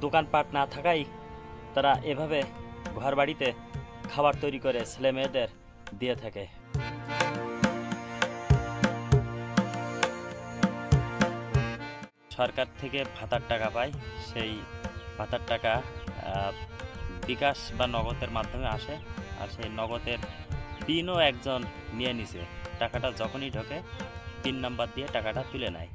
দোকানপাট না থাকায় তারা এভাবে ঘর বাড়িতে খাবার তৈরি করে ছেলে মেয়েদের দিয়ে থাকে। সরকার থেকে ভাতার টাকা পায়, সেই ভাতার টাকা বিকাশ বা নগদের মাধ্যমে আসে, আর সেই নগদের পিনও একজন নিয়ে নিছে। টাকাটা যখনই ঢোকে পিন নাম্বার দিয়ে টাকাটা তুলে নেয়।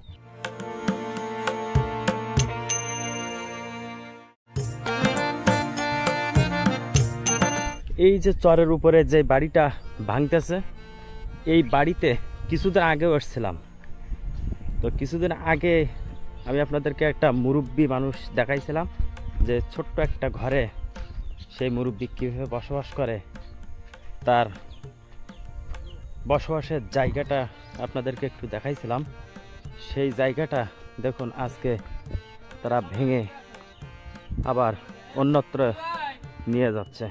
এই যে চরের উপরে যে বাড়িটা ভাঙতেছে, এই বাড়িতে কিছুদিন আগেও এসেছিলাম। তো কিছুদিন আগে আমি আপনাদেরকে একটা মুরব্বী মানুষ দেখাইছিলাম, যে ছোট্ট একটা ঘরে সেই মুরব্বী কীভাবে বসবাস করে, তার বসবাসের জায়গাটা আপনাদেরকে একটু দেখাইছিলাম। সেই জায়গাটা দেখুন আজকে তারা ভেঙে আবার অন্যত্র নিয়ে যাচ্ছে।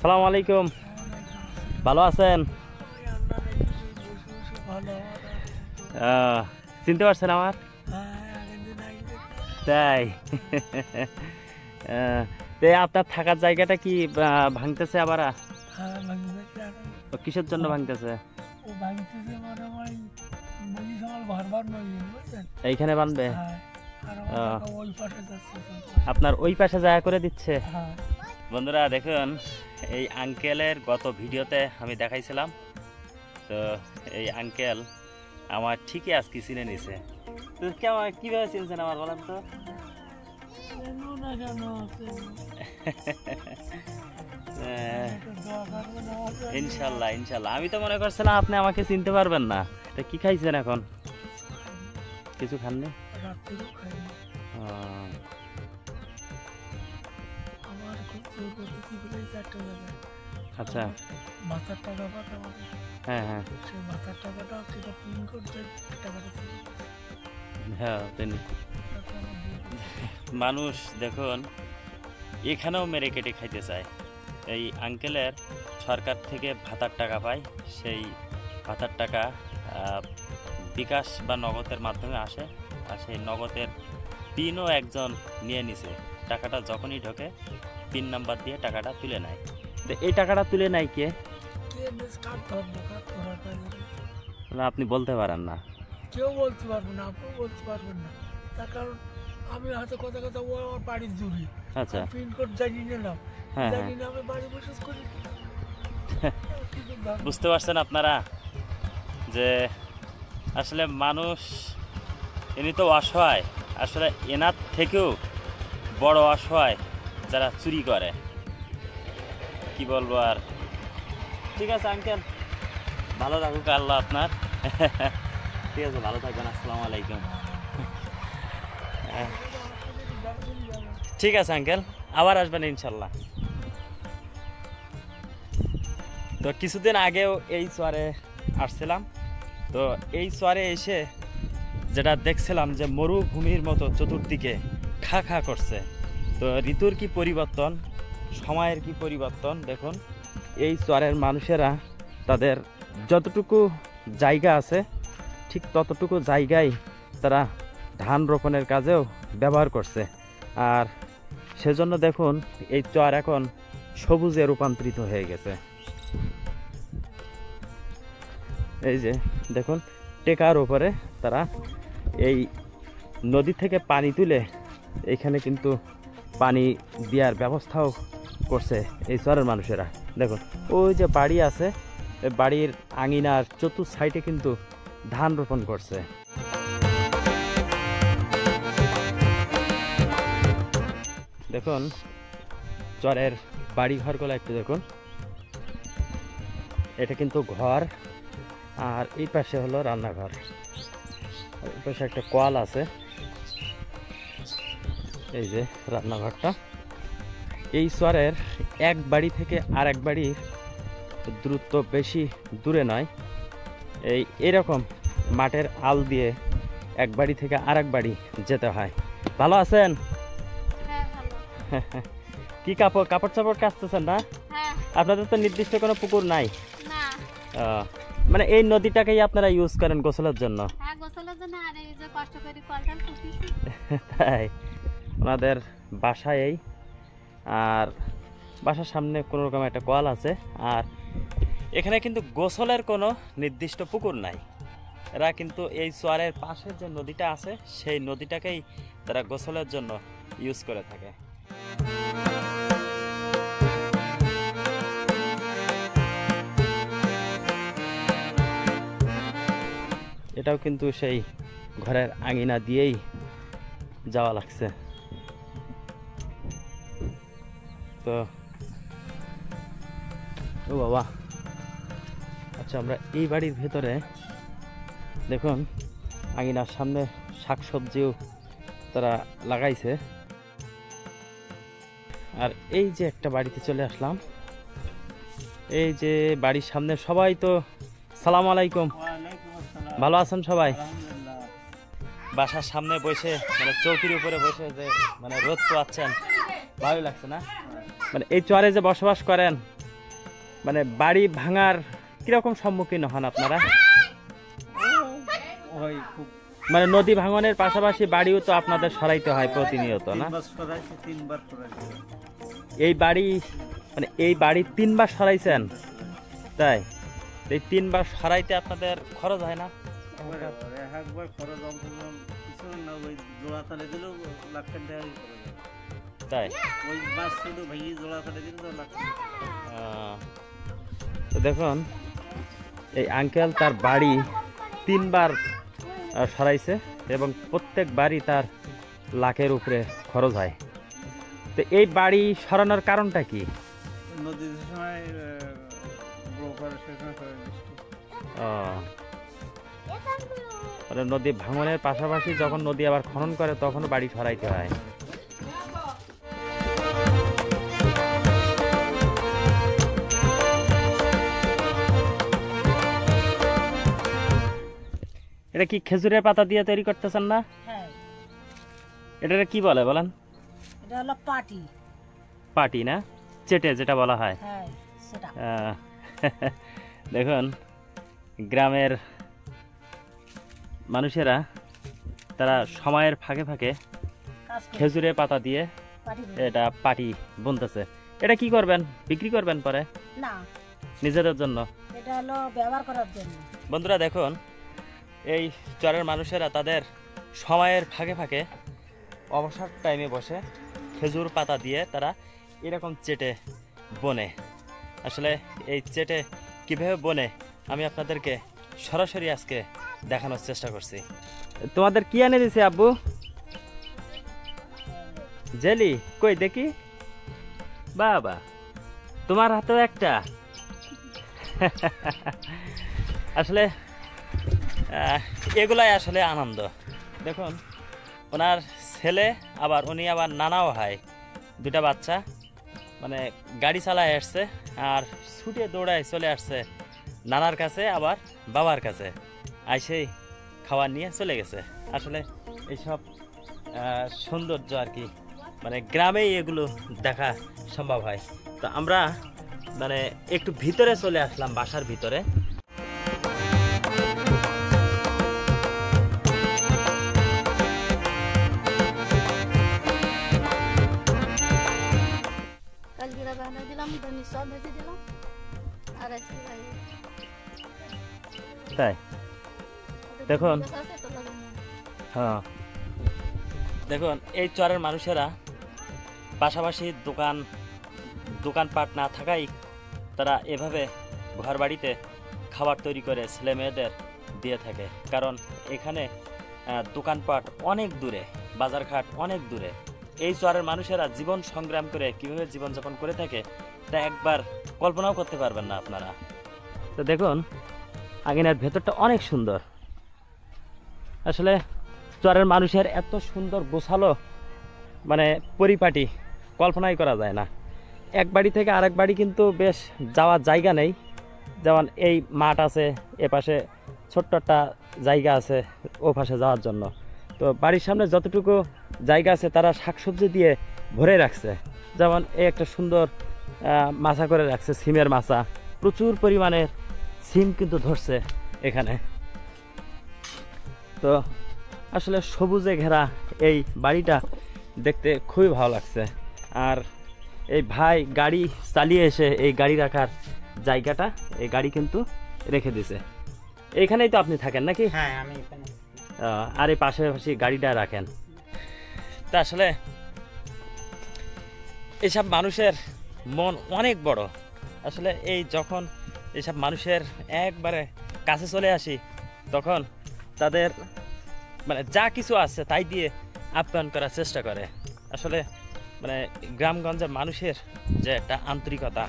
আসসালামু আলাইকুম, ভালো আছেন? চিনতে পারছেন আমার? তাই আপনার থাকার জায়গাটা কি ভাঙতেছে আবার? কিসের জন্য ভাঙতেছে? এইখানে বানবে? আপনার ওই পাশে জায়গা করে দিচ্ছে। বন্ধুরা দেখুন, এই আঙ্কেলের গত ভিডিওতে আমি দেখাইছিলাম। তো এই আঙ্কেল আমার ঠিকই আজকে চিনে নিছে। তো কেমন কীভাবে চিনছেন আমার বলেন তো? ইনশাল্লাহ ইনশাল্লাহ। আমি তো মনে করছিলাম আপনি আমাকে চিনতে পারবেন না। এটা কি খাইছেন এখন? কিছু খাননি? আচ্ছা, হ্যাঁ হ্যাঁ হ্যাঁ। মানুষ দেখুন এখানেও মেরে কেটে খাইতে চায়। এই আঙ্কেলের সরকার থেকে ভাতার টাকা পায়, সেই ভাতার টাকা বিকাশ বা নগদের মাধ্যমে আসে, আর সেই নগদের পিনও একজন নিয়ে নিছে। টাকাটা যখনই ঢোকে পিন নাম্বার দিয়ে টাকাটা তুলে নেয়। তো এই টাকাটা তুলে নেয় কে? আপনি বলতে পারেন না? কেউ বলতে পারবে না, আপনি বলতে পারবেন না। তার কারণ আমি হাতে কথা কথা ও আমার বাড়ির জুড়ি। আচ্ছা, পিনকোড জানিয়ে নিলাম, জানি না আমি বাড়ি বসে করি। বুঝতে পারছেন আপনারা যে আসলে মানুষ এমনি তো অসহায়, আসলে এনার থেকেও বড় অসহায় যারা চুরি করে। কি বলবো আর। ঠিক আছে আঙ্কেল, ভালো থাকুক আল্লাহ আপনার। ঠিক আছে, ভালো থাকবেন। আসসালামু আলাইকুম। ঠিক আছে আঙ্কেল, আবার আসবেন ইনশাল্লাহ। তো কিছুদিন আগেও এই চরে আসছিলাম। তো এই চরে এসে যেটা দেখছিলাম যে মরুভূমির মতো চতুর্দিকে খা খা করছে। তো ঋতুর কি পরিবর্তন, সময়ের কি পরিবর্তন দেখুন। এই চরের মানুষেরা তাদের যতটুকু জায়গা আছে ঠিক ততটুকু জায়গায় তারা ধান রোপণের কাজেও ব্যবহার করছে। আর সেজন্য দেখুন এই চর এখন সবুজে রূপান্তরিত হয়ে গেছে। এই যে দেখুন টেকার উপরে তারা এই নদী থেকে পানি তুলে এখানে কিন্তু পানি দেওয়ার ব্যবস্থাও করছে এই চরের মানুষেরা। দেখুন ওই যে বাড়ি আছে, বাড়ির আঙিনার চতুর্থ সাইডে কিন্তু ধান রোপণ করছে। দেখুন চরের বাড়ি ঘরগুলো একটু দেখুন, এটা কিন্তু ঘর, আর এই পাশে হলো রান্নাঘর, এই পাশে একটা কল আছে। এই যে রান্নাঘরটা। এই চরের এক বাড়ি থেকে আরেক বাড়ির দূরত্ব বেশি দূরে নয়, এরকম মাঠের আল দিয়ে এক বাড়ি থেকে আরেক বাড়ি যেতে হয়। ভালো আছেন? কি কাপড় চাপড় কাচতেছেন না? আপনাদের তো নির্দিষ্ট কোনো পুকুর নাই? না। মানে এই নদীটাকেই আপনারা ইউজ করেন গোসলের জন্য? হ্যাঁ, গোসলের জন্য, আর এই যে কষ্ট করে কলটা পুঁতেছি। তাই ওনাদের বাসা এই, আর বাসার সামনে কোনো রকম একটা কল আছে, আর এখানে কিন্তু গোসলের কোনো নির্দিষ্ট পুকুর নাই। এরা কিন্তু এই চরের পাশে যে নদীটা আছে সেই নদীটাকেই তারা গোসলের জন্য ইউজ করে থাকে। এটাও কিন্তু সেই ঘরের আঙিনা দিয়েই যাওয়া লাগছে। তো ও বাবা, আচ্ছা আমরা এই বাড়ির ভেতরে দেখুন আঙিনার সামনে শাকসবজিও তারা লাগাইছে। আর এই যে একটা বাড়িতে চলে আসলাম, এই যে বাড়ির সামনে সবাই তো সালাম আলাইকুম, ভালো আছেন সবাই? বাসার সামনে বসে মানে চৌকির উপরে বসে যে মানে রোদ পোয়াচ্ছেন, ভালো লাগছে না? মানে এই চরে যে বসবাস করেন, মানে বাড়ি ভাঙার কিরকম সম্মুখীন হন আপনারা? মানে নদী ভাঙনের পাশাপাশি বাড়িও তো আপনাদের সরাইতে হয় প্রতিনিয়ত, না? এই বাড়ি মানে এই বাড়ি 3 বার সরাইছেন? তাই এই 3 বার সরাইতে আপনাদের খরচ হয় না? তাই তো দেখুন এই আঙ্কেল তার বাড়ি 3 বার সরাইছে এবং প্রত্যেক বাড়ি তার লাখের উপরে খরচ হয়। তো এই বাড়ি সরানোর কারণটা কি? মানে নদী ভাঙনের পাশাপাশি যখন নদী আবার খনন করে তখন বাড়ি সরাইতে হয়। এটা কি খেজুরের পাতা দিয়ে তৈরি করতেছেন না? হ্যাঁ। এটা কি বলে বলেন? এটা হলো পাটি। পাটি না, চেটে যেটা বলা হয়। হ্যাঁ, সেটা। দেখুন গ্রামের মানুষেরা তারা সময়ের ফাঁকে ফাঁকে খেজুরের পাতা দিয়ে এটা পাটি বুনতেছে। এটা কি করবেন, বিক্রি করবেন পরে? না, নিজেদের জন্য। এটা হলো ব্যবহার করার জন্য। বন্ধুরা দেখুন এই চরের মানুষেরা তাদের সময়ের ফাঁকে ফাঁকে অবসর টাইমে বসে খেজুর পাতা দিয়ে তারা এরকম চেটে বনে। আসলে এই চেটে কীভাবে বনে আমি আপনাদেরকে সরাসরি আজকে দেখানোর চেষ্টা করছি। তোমাদের কি এনে দিছে আব্বু? জেলি কই দেখি। বাবা তোমার হাতেও একটা। আসলে এগুলাই আসলে আনন্দ। দেখুন ওনার ছেলে আবার উনি আবার নানাও হয়, 2টা বাচ্চা, মানে গাড়ি চালায় আসছে আর ছুটে দৌড়ায় চলে আসছে নানার কাছে আবার বাবার কাছে, আইসেই খাবার নিয়ে চলে গেছে। আসলে এইসব সৌন্দর্য আর কি মানে গ্রামেই এগুলো দেখা সম্ভব হয়। তো আমরা মানে একটু ভিতরে চলে আসলাম, বাসার ভিতরে। তাই দেখুন, হ্যাঁ দেখুন এই চরের মানুষেরা পাশাপাশি দোকানপাট না থাকাই তারা এভাবে ঘর বাড়িতে খাবার তৈরি করে ছেলে মেয়েদের দিয়ে থাকে। কারণ এখানে দোকানপাট অনেক দূরে, বাজারঘাট অনেক দূরে। এই চরের মানুষেরা জীবন সংগ্রাম করে কীভাবে জীবনযাপন করে থাকে তা একবার কল্পনাও করতে পারবেন না আপনারা। তো দেখুন আঙিনার ভেতরটা অনেক সুন্দর। আসলে চরের মানুষের এত সুন্দর গোছালো মানে পরিপাটি কল্পনাই করা যায় না। এক বাড়ি থেকে আরেক বাড়ি কিন্তু বেশ যাওয়ার জায়গা নেই। যেমন এই মাঠ আছে, এপাশে ছোট্ট একটা জায়গা আছে ও পাশে যাওয়ার জন্য। তো বাড়ির সামনে যতটুকু জায়গা আছে তারা শাকসবজি দিয়ে ভরে রাখছে। যেমন এই একটা সুন্দর মাছা করে রাখছে, সিমের মাছা। প্রচুর পরিমাণের সিম কিন্তু ধরছে এখানে। তো আসলে সবুজে ঘেরা এই বাড়িটা দেখতে খুবই ভালো লাগছে। আর এই ভাই গাড়ি চালিয়ে এসে এই গাড়ি রাখার জায়গাটা, এই গাড়ি কিন্তু রেখে দিছে। এইখানেই তো আপনি থাকেন নাকি? হ্যাঁ, আমি এখানে। আর এই পাশাপাশি গাড়িটা রাখেন। তা আসলে এইসব মানুষের মন অনেক বড়। আসলে এই যখন এইসব মানুষের একবারে কাছে চলে আসি, তখন তাদের মানে যা কিছু আছে তাই দিয়ে আপ্যায়ন করার চেষ্টা করে। আসলে মানে গ্রামগঞ্জের মানুষের যে একটা আন্তরিকতা,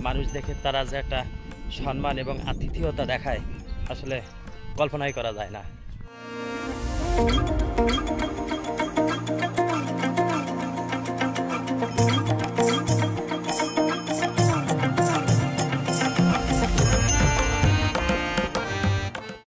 মানুষ দেখে তারা যে একটা সম্মান এবং আতিথেয়তা দেখায়, আসলে কল্পনাই করা যায় না।